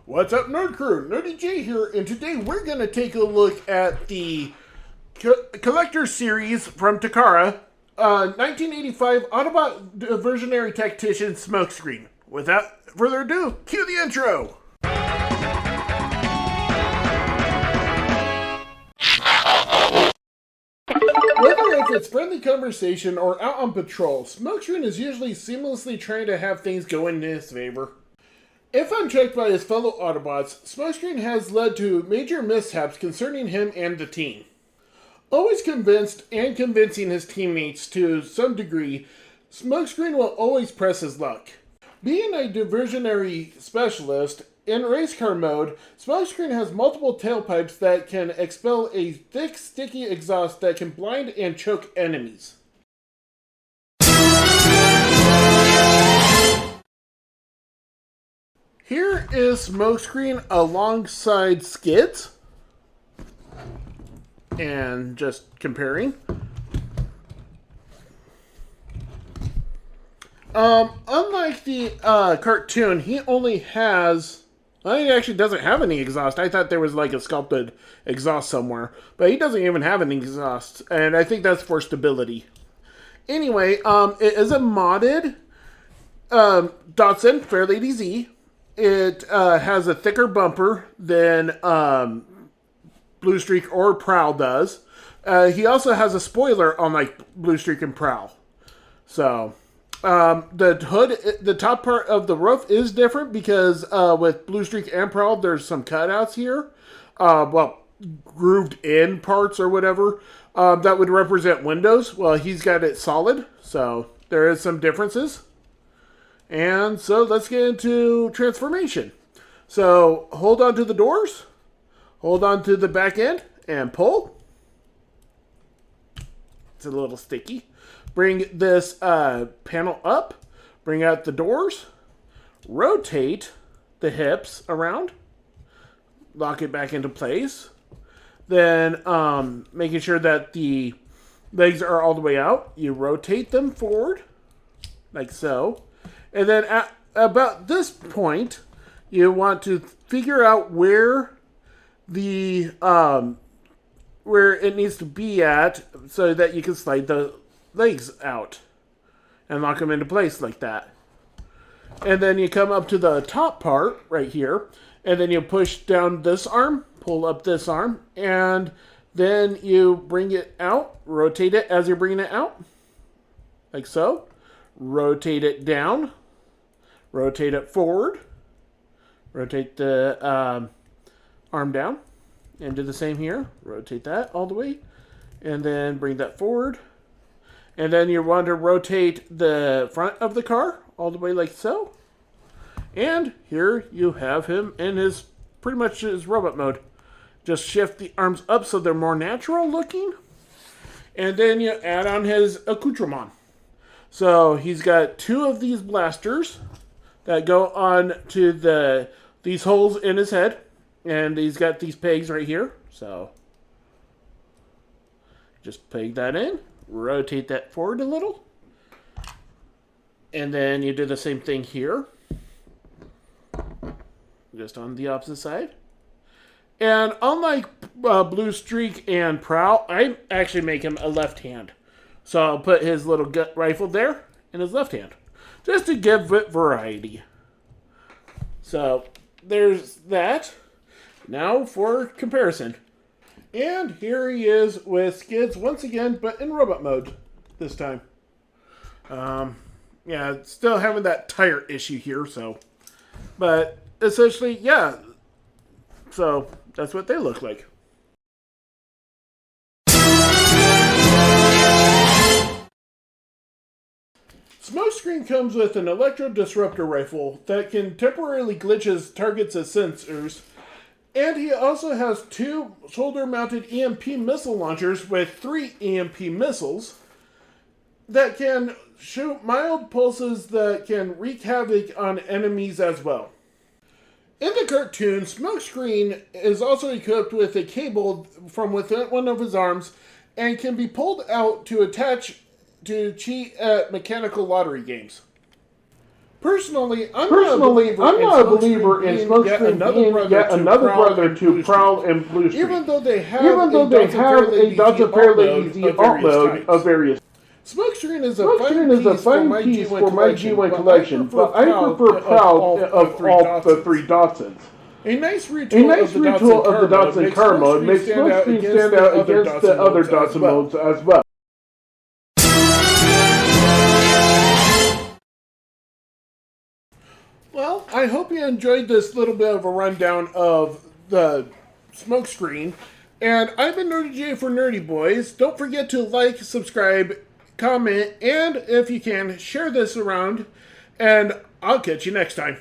What's up, Nerd Crew? Nurdie J here, and today we're going to take a look at the Collector Series from Takara, 1985 Autobot Diversionary Tactician Smokescreen. Without further ado, cue the intro! Whether if it's friendly conversation or out on patrol, Smokescreen is usually seamlessly trying to have things go in his favor. If unchecked by his fellow Autobots, Smokescreen has led to major mishaps concerning him and the team. Always convinced and convincing his teammates to some degree, Smokescreen will always press his luck. Being a diversionary specialist, in race car mode, Smokescreen has multiple tailpipes that can expel a thick, sticky exhaust that can blind and choke enemies. Here is Smokescreen alongside Skids. And just comparing. Unlike the cartoon, he only has... Well, he actually doesn't have any exhaust. I thought there was like a sculpted exhaust somewhere. But he doesn't even have any exhaust. And I think that's for stability. Anyway, it is a modded Datsun Fairlady Z. It has a thicker bumper than Blue Streak or Prowl does. He also has a spoiler on like Blue Streak and Prowl. So, the hood, the top part of the roof is different because with Blue Streak and Prowl, there's some cutouts here. Grooved in parts or whatever that would represent windows. Well, he's got it solid, so there is some differences. And so let's get into transformation. So hold on to the doors, hold on to the back end, and pull. It's a little sticky. Bring this panel up, bring out the doors, rotate the hips around, lock it back into place. Then making sure that the legs are all the way out, you rotate them forward, like so. And then at about this point, you want to figure out where the where it needs to be at so that you can slide the legs out and lock them into place like that. And then you come up to the top part right here, and then you push down this arm, pull up this arm, and then you bring it out, rotate it as you're bringing it out, like so. Rotate it down. Rotate it forward. Rotate the arm down. And do the same here. Rotate that all the way. And then bring that forward. And then you want to rotate the front of the car all the way like so. And here you have him in his pretty much his robot mode. Just shift the arms up so they're more natural looking. And then you add on his accoutrement. So he's got two of these blasters that go on to these holes in his head. And he's got these pegs right here. So just peg that in. Rotate that forward a little. And then you do the same thing here. Just on the opposite side. And unlike Blue Streak and Prowl, I actually make him a left hand. So I'll put his little gut rifle there in his left hand. Just to give it variety. So there's that. Now for comparison. And here he is with Skids once again, but in robot mode this time. Yeah, still having that tire issue here, so. But essentially, yeah. So that's what they look like. Smokescreen comes with an electro-disruptor rifle that can temporarily glitch his targets as sensors, and he also has two shoulder-mounted EMP missile launchers with 3 EMP missiles that can shoot mild pulses that can wreak havoc on enemies as well. In the cartoon, Smokescreen is also equipped with a cable from within one of his arms and can be pulled out to attach to cheat at mechanical lottery games. Personally, I'm not a believer in Smokescreen being yet another brother to Prowl and Bluestreak. Even though they have a Dodson Fairlady Z alt mode of various. Smokescreen is a fine piece for my G1 collection, but I prefer Prowl of all the three Dodsons. A nice retool of the Dodson car mode makes Smokescreen stand out against the other Dodson modes as well. Well, I hope you enjoyed this little bit of a rundown of the Smokescreen. And I've been Nurdie J for Nurdie Boys. Don't forget to like, subscribe, comment, and if you can, share this around. And I'll catch you next time.